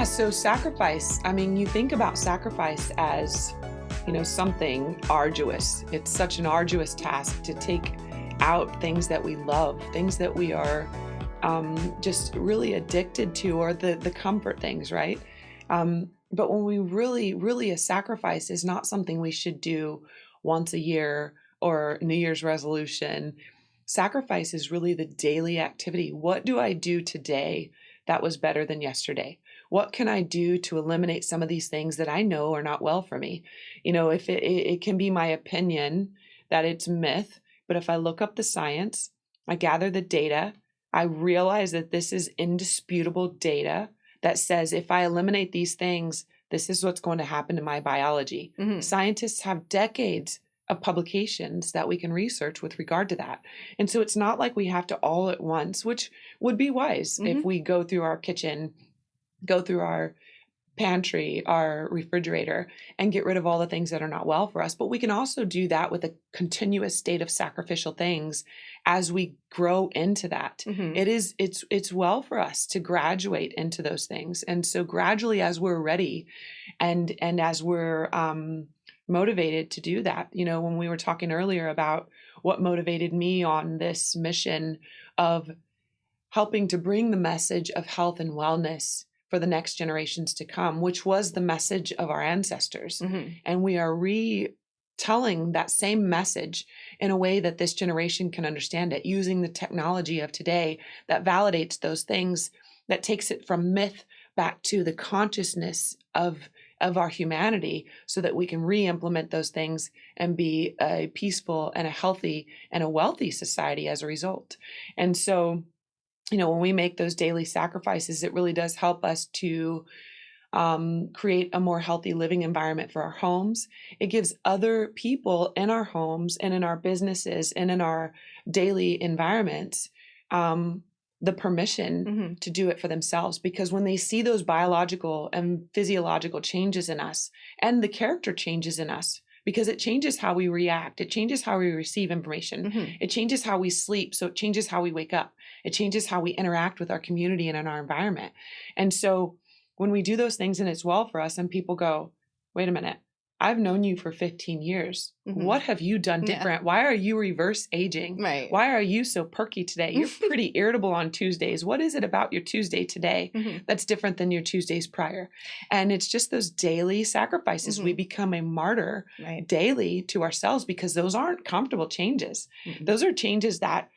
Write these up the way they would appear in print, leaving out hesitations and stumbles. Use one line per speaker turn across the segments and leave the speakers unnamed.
So sacrifice, I mean, you think about sacrifice as, something arduous. It's such an arduous task to take out things that we love, things that we are just really addicted to, or the comfort things, right? But when we really a sacrifice is not something we should do once a year or New Year's resolution. Sacrifice is really the daily activity. What do I do today that was better than yesterday? What can I do to eliminate some of these things that I know are not well for me? If it can be my opinion that it's myth, but if I look up the science, I gather the data, I realize that this is indisputable data that says if I eliminate these things, this is what's going to happen to my biology. Mm-hmm. Scientists have decades of publications that we can research with regard to that. And so it's not like we have to all at once, which would be wise if we go through our kitchen, go through our pantry, our refrigerator, and get rid of all the things that are not well for us. But we can also do that with a continuous state of sacrificial things as we grow into that. Mm-hmm. It's well for us to graduate into those things. And so gradually, as we're ready and as we're motivated to do that, when we were talking earlier about what motivated me on this mission of helping to bring the message of health and wellness for the next generations to come, which was the message of our ancestors. Mm-hmm. And we are retelling that same message in a way that this generation can understand it, using the technology of today that validates those things, that takes it from myth back to the consciousness of our humanity, so that we can re-implement those things and be a peaceful and a healthy and a wealthy society as a result. And so, when we make those daily sacrifices, it really does help us to create a more healthy living environment for our homes. It gives other people in our homes and in our businesses and in our daily environments the permission to do it for themselves, because when they see those biological and physiological changes in us and the character changes in us, because it changes how we react, it changes how we receive information, it changes how we sleep, so it changes how we wake up, it changes how we interact with our community and in our environment. And so when we do those things and it's well for us, and people go, wait a minute, I've known you for 15 years. What have you done different? Yeah. Why are you reverse aging? Right. Why are you so perky today? You're pretty irritable on Tuesdays. What is it about your Tuesday today that's different than your Tuesdays prior? And it's just those daily sacrifices. We become a martyr daily to ourselves, because those aren't comfortable changes. Those are changes that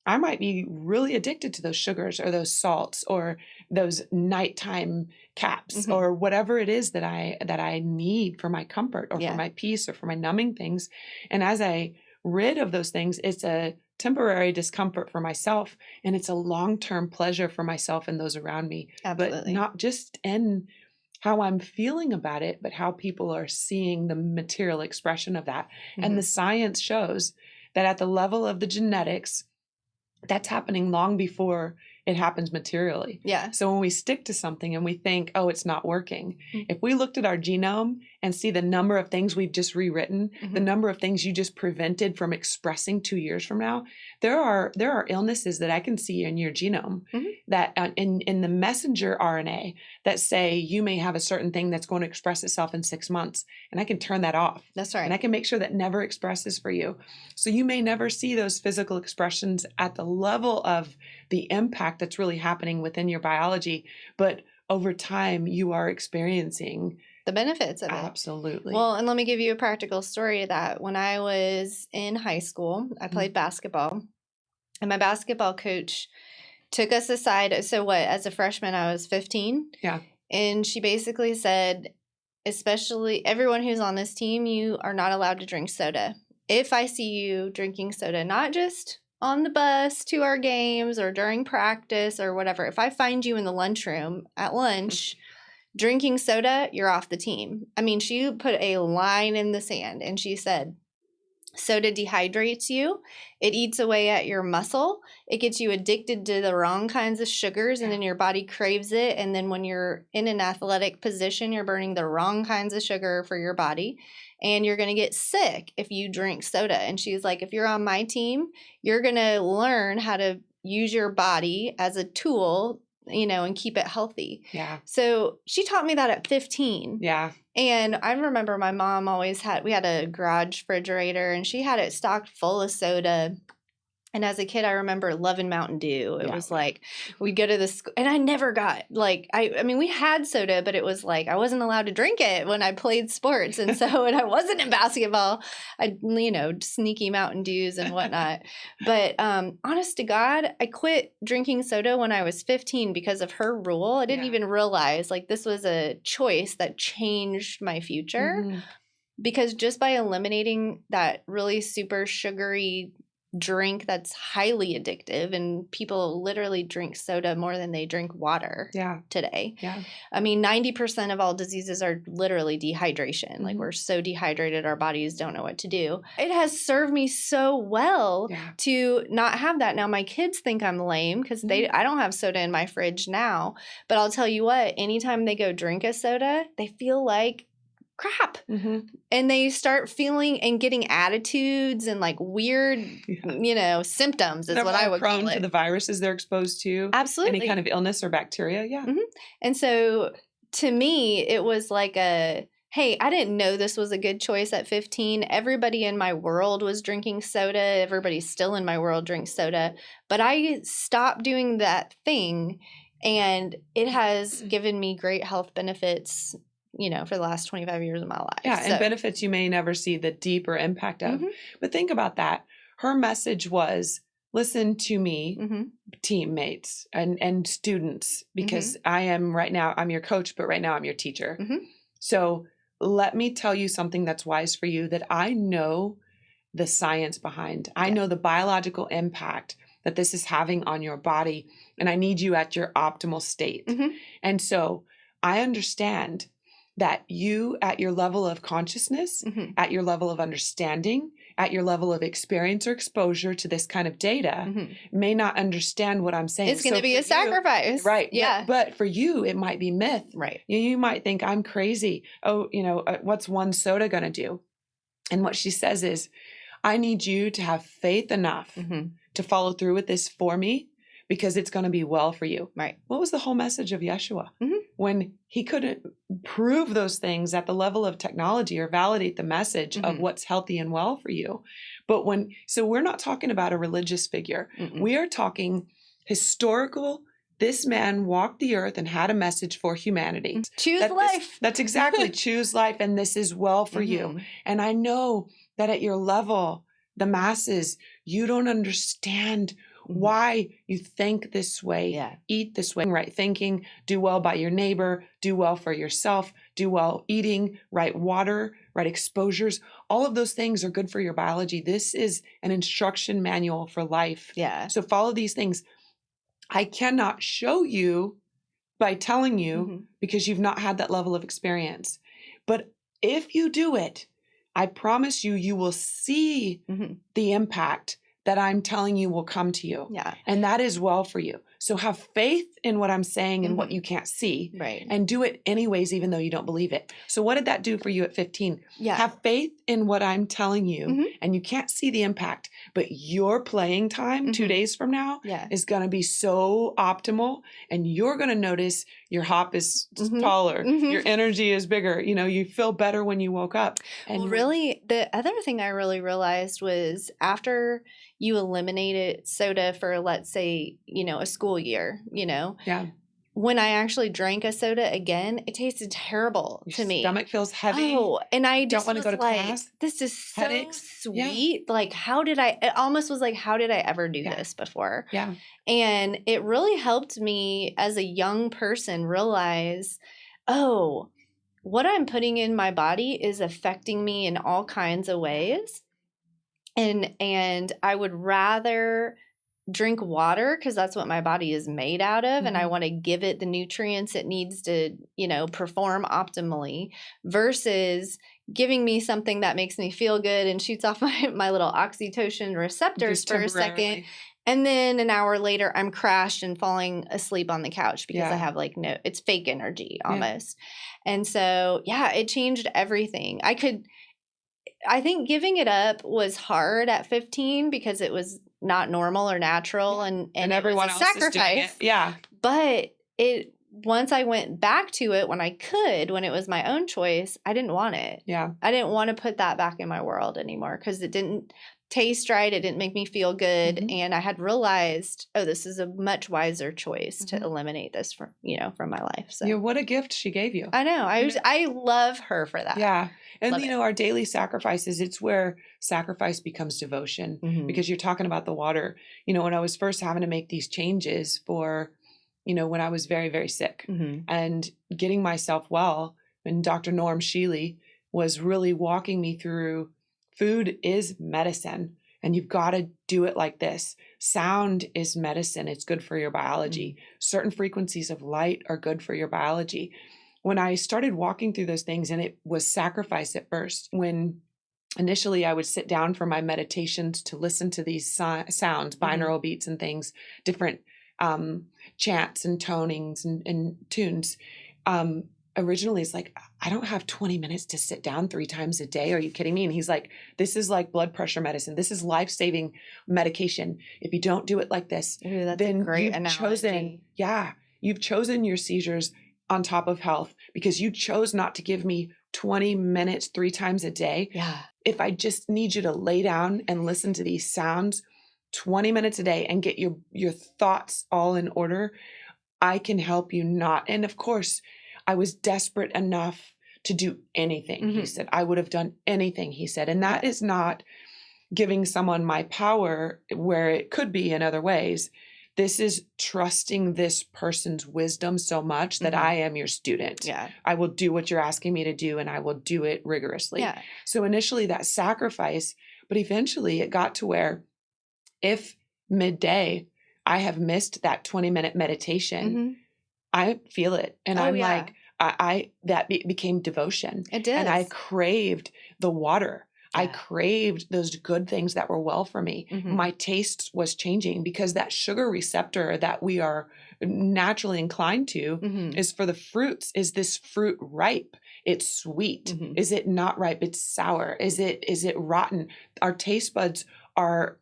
I might be really addicted to those sugars or those salts or those nighttime caps or whatever it is that I need for my comfort or for my peace or for my numbing things. And as I rid of those things, it's a temporary discomfort for myself, and it's a long-term pleasure for myself and those around me. Absolutely. But not just in how I'm feeling about it, but how people are seeing the material expression of that. And the science shows that at the level of the genetics, that's happening long before it happens materially. Yeah. So when we stick to something and we think, oh, it's not working, if we looked at our genome and see the number of things we've just rewritten, the number of things you just prevented from expressing 2 years from now, there are illnesses that I can see in your genome that in the messenger RNA that say you may have a certain thing that's going to express itself in 6 months, and I can turn that off. That's right. And I can make sure that never expresses for you. So you may never see those physical expressions at the level of the impact that's really happening within your biology, but over time you are experiencing
the benefits of it.
Absolutely.
Well, and let me give you a practical story of that. When I was in high school, I played basketball, and my basketball coach took us aside. So as a freshman, I was 15. Yeah. And she basically said, especially everyone who's on this team, you are not allowed to drink soda. If I see you drinking soda, not just on the bus to our games or during practice or whatever, if I find you in the lunchroom at lunch drinking soda, you're off the team. I mean, she put a line in the sand, and she said, soda dehydrates you. It eats away at your muscle. It gets you addicted to the wrong kinds of sugars, and then your body craves it. And then when you're in an athletic position, you're burning the wrong kinds of sugar for your body, and you're going to get sick if you drink soda. And she's like, if you're on my team, you're going to learn how to use your body as a tool and keep it healthy.
Yeah.
So she taught me that at 15.
Yeah.
And I remember my mom we had a garage refrigerator, and she had it stocked full of soda. And as a kid, I remember loving Mountain Dew. It was like we'd go to the and I never got I mean, we had soda, but it was like I wasn't allowed to drink it when I played sports. And so when I wasn't in basketball, I sneaky Mountain Dews and whatnot. But honest to God, I quit drinking soda when I was 15 because of her rule. I didn't even realize this was a choice that changed my future.
Mm-hmm.
Because just by eliminating that really super sugary drink that's highly addictive, and people literally drink soda more than they drink water today. Yeah. I mean, 90% of all diseases are literally dehydration. Mm-hmm. Like, we're so dehydrated, our bodies don't know what to do. It has served me so well to not have that. Now, my kids think I'm lame because I don't have soda in my fridge now. But I'll tell you what, anytime they go drink a soda, they feel like crap. Mm-hmm. And they start feeling and getting attitudes and weird, symptoms is what I would call it.
Prone to the viruses they're exposed to.
Absolutely.
Any kind of illness or bacteria. Yeah.
Mm-hmm. And so to me, it was hey, I didn't know this was a good choice at 15. Everybody in my world was drinking soda. Everybody still in my world drinks soda. But I stopped doing that thing, and it has given me great health benefits for the last 25 years of my life.
Yeah, and benefits you may never see the deeper impact of. Mm-hmm. But think about that. Her message was, listen to me, teammates and students, because I am right now, I'm your coach, but right now I'm your teacher. Mm-hmm. So let me tell you something that's wise for you that I know the science behind. I know the biological impact that this is having on your body, and I need you at your optimal state. Mm-hmm. And so I understand that you, at your level of consciousness, at your level of understanding, at your level of experience or exposure to this kind of data, may not understand what I'm saying.
It's going to be a sacrifice.
Right.
Yeah.
But for you, it might be myth.
Right.
You might think, I'm crazy. Oh, what's one soda going to do? And what she says is, I need you to have faith enough to follow through with this for me, because it's going to be well for you. Right. What was the whole message of Yeshua? When he couldn't prove those things at the level of technology or validate the message of what's healthy and well for you. But so we're not talking about a religious figure. We are talking historical. This man walked the earth and had a message for humanity.
Choose life.
That's exactly choose life. And this is well for you. And I know that at your level, the masses, you don't understand why you think this way, eat this way, right thinking, do well by your neighbor, do well for yourself, do well eating, right water, right exposures. All of those things are good for your biology. This is an instruction manual for life. Yeah. So follow these things. I cannot show you by telling you because you've not had that level of experience. But if you do it, I promise you, you will see the impact that I'm telling you will come to you. Yeah. And that is well for you. So have faith in what I'm saying and what you can't see. Right. And do it anyways, even though you don't believe it. So what did that do for you at 15? Yeah. Have faith in what I'm telling you, and you can't see the impact, but your playing time 2 days from now is going to be so optimal, and you're going to notice your hop is taller, your energy is bigger. You feel better when you woke up. And
well, really, the other thing I really realized was after you eliminated soda for, let's say, a school year, when I actually drank a soda again, it tasted terrible to me.
Stomach feels heavy.
Oh, and I just
don't want to go to class.
This is so sweet. Yeah. It almost was like, how did I ever do this before? Yeah. And it really helped me as a young person realize, oh, what I'm putting in my body is affecting me in all kinds of ways. And I would rather drink water because that's what my body is made out of, and I want to give it the nutrients it needs to, perform optimally, versus giving me something that makes me feel good and shoots off my little oxytocin receptors for a second. And then an hour later, I'm crashed and falling asleep on the couch because I have it's fake energy almost. Yeah. And so, it changed everything. I think giving it up was hard at 15 because it was not normal or natural, and
everyone
it was a
else
sacrifice.
is doing it. Yeah.
But once I went back to it when it was my own choice, I didn't want it.
Yeah.
I didn't want to put that back in my world anymore because it didn't taste right. It didn't make me feel good.
Mm-hmm.
And I had realized, this is a much wiser choice to eliminate this from my life. So
yeah, what a gift she gave you.
I know. I love her for that.
Yeah. And
Love it.
our daily sacrifices, it's where sacrifice becomes devotion because you're talking about the water. When I was first having to make these changes for, when I was very, very sick and getting myself well, and Dr. Norm Shealy was really walking me through food is medicine and you've got to do it like this. Sound is medicine. It's good for your biology. Certain frequencies of light are good for your biology. When I started walking through those things, and it was sacrifice at first, when initially I would sit down for my meditations to listen to these sounds, binaural beats and things, different chants and tonings and tunes. Originally it's like, I don't have 20 minutes to sit down 3 times a day. Are you kidding me? And he's like, this is like blood pressure medicine. This is life-saving medication. If you don't do it like this,
that's
then
a great
you've chosen your seizures on top of health because you chose not to give me 20 minutes 3 times a day.
Yeah.
If I just need you to lay down and listen to these sounds 20 minutes a day and get your thoughts all in order, I can help you not. And of course, I was desperate enough to do anything. He said, I would have done anything, he said. And that is not giving someone my power where it could be in other ways. This is trusting this person's wisdom so much that I am your student.
Yeah.
I will do what you're asking me to do and I will do it rigorously.
Yeah.
So initially that sacrifice, but eventually it got to where if midday I have missed that 20-minute meditation, I feel it. And I'm like, that became devotion.
It did.
And I craved the water.
Yeah.
I craved those good things that were well for me. My taste was changing because that sugar receptor that we are naturally inclined to is for the fruits. Is this fruit ripe? It's sweet. Is it not ripe? It's sour. Is it rotten? Our taste buds are,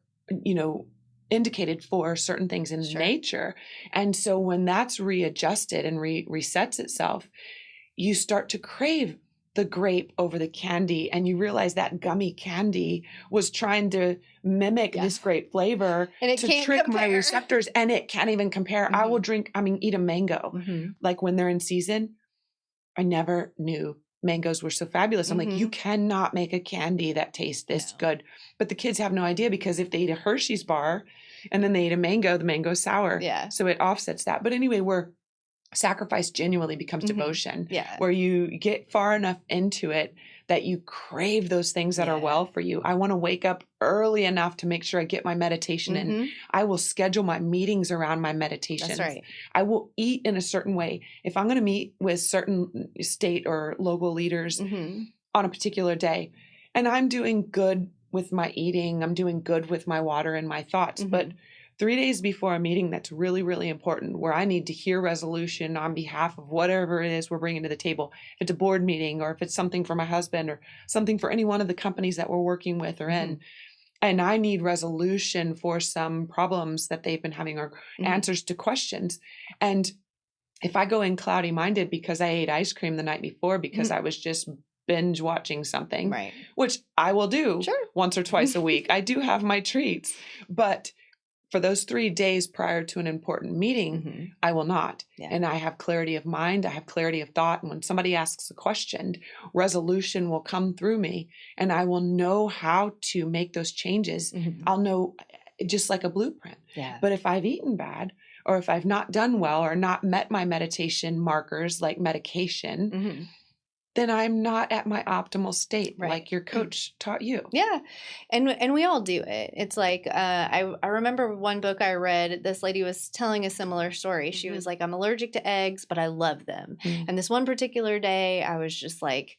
indicated for certain things in nature. And so when that's readjusted and resets itself, you start to crave the grape over the candy. And you realize that gummy candy was trying to mimic this great flavor
and
to trick my receptors. And it can't even compare. I will eat a mango. Like when they're in season, I never knew mangoes were so fabulous. I'm like, you cannot make a candy that tastes this good. But the kids have no idea because if they eat a Hershey's bar and then they eat a mango, the mango's sour.
Yeah.
So it offsets that. But anyway, where sacrifice genuinely becomes devotion.
Yeah.
Where you get far enough into it that you crave those things that are well for you. I want to wake up early enough to make sure I get my meditation in. I will schedule my meetings around my meditations.
That's right.
I will eat in a certain way. If I'm going to meet with certain state or local leaders on a particular day, and I'm doing good with my eating, I'm doing good with my water and my thoughts, but 3 days before a meeting that's really, really important, where I need to hear resolution on behalf of whatever it is we're bringing to the table. If it's a board meeting or if it's something for my husband or something for any one of the companies that we're working with or in, and I need resolution for some problems that they've been having or answers to questions. And if I go in cloudy minded because I ate ice cream the night before because I was just binge watching something, which I will do once or twice a week. I do have my treats, but for those 3 days prior to an important meeting, I will not. Yeah. And I have clarity of mind. I have clarity of thought. And when somebody asks a question, resolution will come through me and I will know how to make those changes. I'll know just like a blueprint. Yeah. But if I've eaten bad or if I've not done well or not met my meditation markers like medication, then I'm not at my optimal state, like your coach taught you.
Yeah. And we all do it. It's like, I remember one book I read, this lady was telling a similar story. She was like, I'm allergic to eggs, but I love them. And this one particular day, I was just like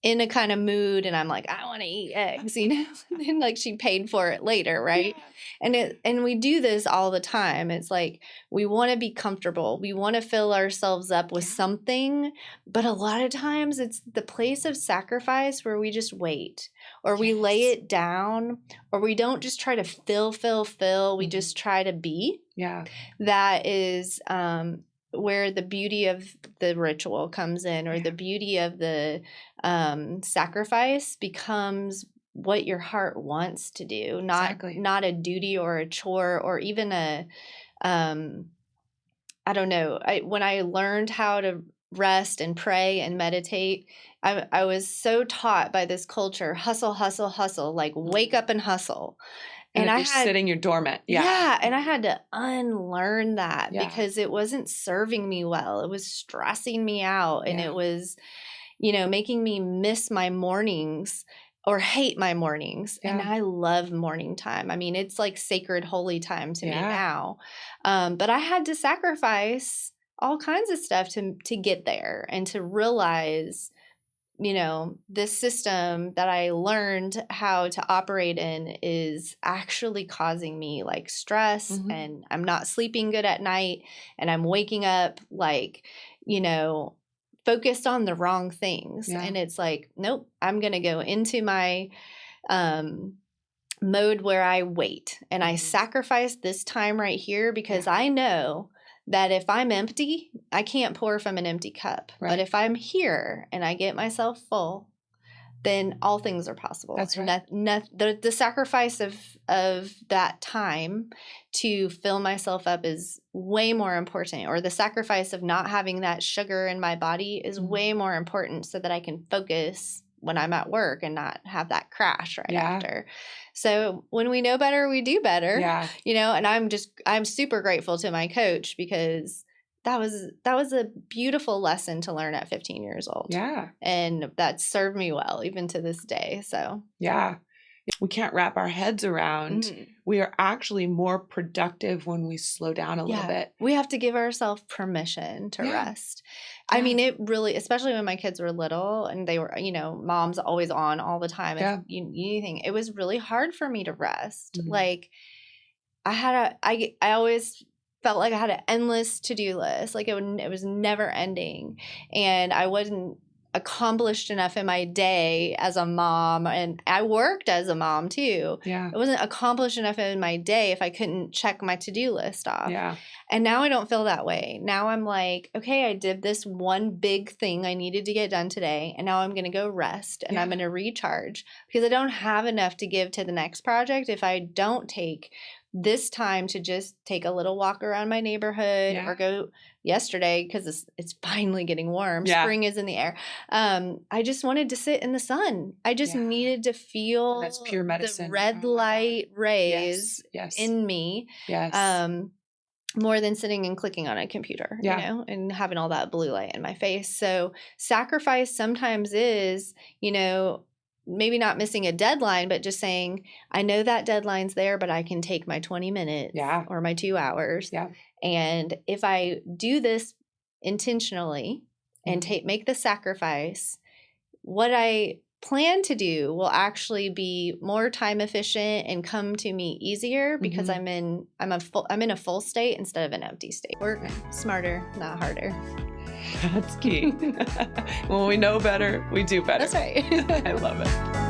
in a kind of mood and I'm like, I want to eat eggs, and like she paid for it later. Right. Yeah. And we do this all the time. It's like, we want to be comfortable. We want to fill ourselves up with something, but a lot of times it's the place of sacrifice where we just wait or we lay it down or we don't just try to fill. We just try to be. Yeah. That is, where the beauty of the ritual comes in, or the beauty of the sacrifice becomes what your heart wants to do, not a duty or a chore or even a I don't know. When I learned how to rest and pray and meditate, I was so taught by this culture, hustle, hustle, hustle, like wake up and hustle.
And if you're sitting, you're dormant.
Yeah. And I had to unlearn that because it wasn't serving me well. It was stressing me out, and it was, making me miss my mornings or hate my mornings. And I love morning time. I mean, it's like sacred, holy time to me now. But I had to sacrifice all kinds of stuff to get there and to realize, this system that I learned how to operate in is actually causing me like stress, and I'm not sleeping good at night, and I'm waking up like, focused on the wrong things. And it's like, nope, I'm going to go into my mode where I wait and I sacrifice this time right here, because I know that if I'm empty, I can't pour from an empty cup. But if I'm here and I get myself full, then all things are possible.
That's right.
The sacrifice of that time to fill myself up is way more important, or the sacrifice of not having that sugar in my body is way more important, so that I can focus when I'm at work and not have that crash after. So when we know better, we do better. And I'm super grateful to my coach, because that was a beautiful lesson to learn at 15 years old. And that served me well even to this day. So
we can't wrap our heads around. We are actually more productive when we slow down a little bit.
We have to give ourselves permission to rest. I mean, it really, especially when my kids were little and they were, mom's always on all the time. If you need anything, it was really hard for me to rest. Like I always felt like I had an endless to-do list. Like it was never ending, and I wasn't accomplished enough in my day as a mom, and I worked as a mom too. I wasn't accomplished enough in my day if I couldn't check my to-do list off. And now I don't feel that way. Now I'm like, okay, I did this one big thing I needed to get done today, and now I'm going to go rest and I'm going to recharge, because I don't have enough to give to the next project if I don't take this time to just take a little walk around my neighborhood, or go yesterday, because it's finally getting warm. Spring is in the air. I just wanted to sit in the sun. I just needed to feel
that's pure medicine.
The red light rays in me. More than sitting and clicking on a computer, and having all that blue light in my face. So sacrifice sometimes is, maybe not missing a deadline, but just saying, I know that deadline's there, but I can take my 20 minutes or my 2 hours. And if I do this intentionally and make the sacrifice, what I plan to do will actually be more time efficient and come to me easier, because I'm in a full state instead of an empty state. Work smarter, not harder.
That's key. When we know better, we do better.
That's right.
I love it.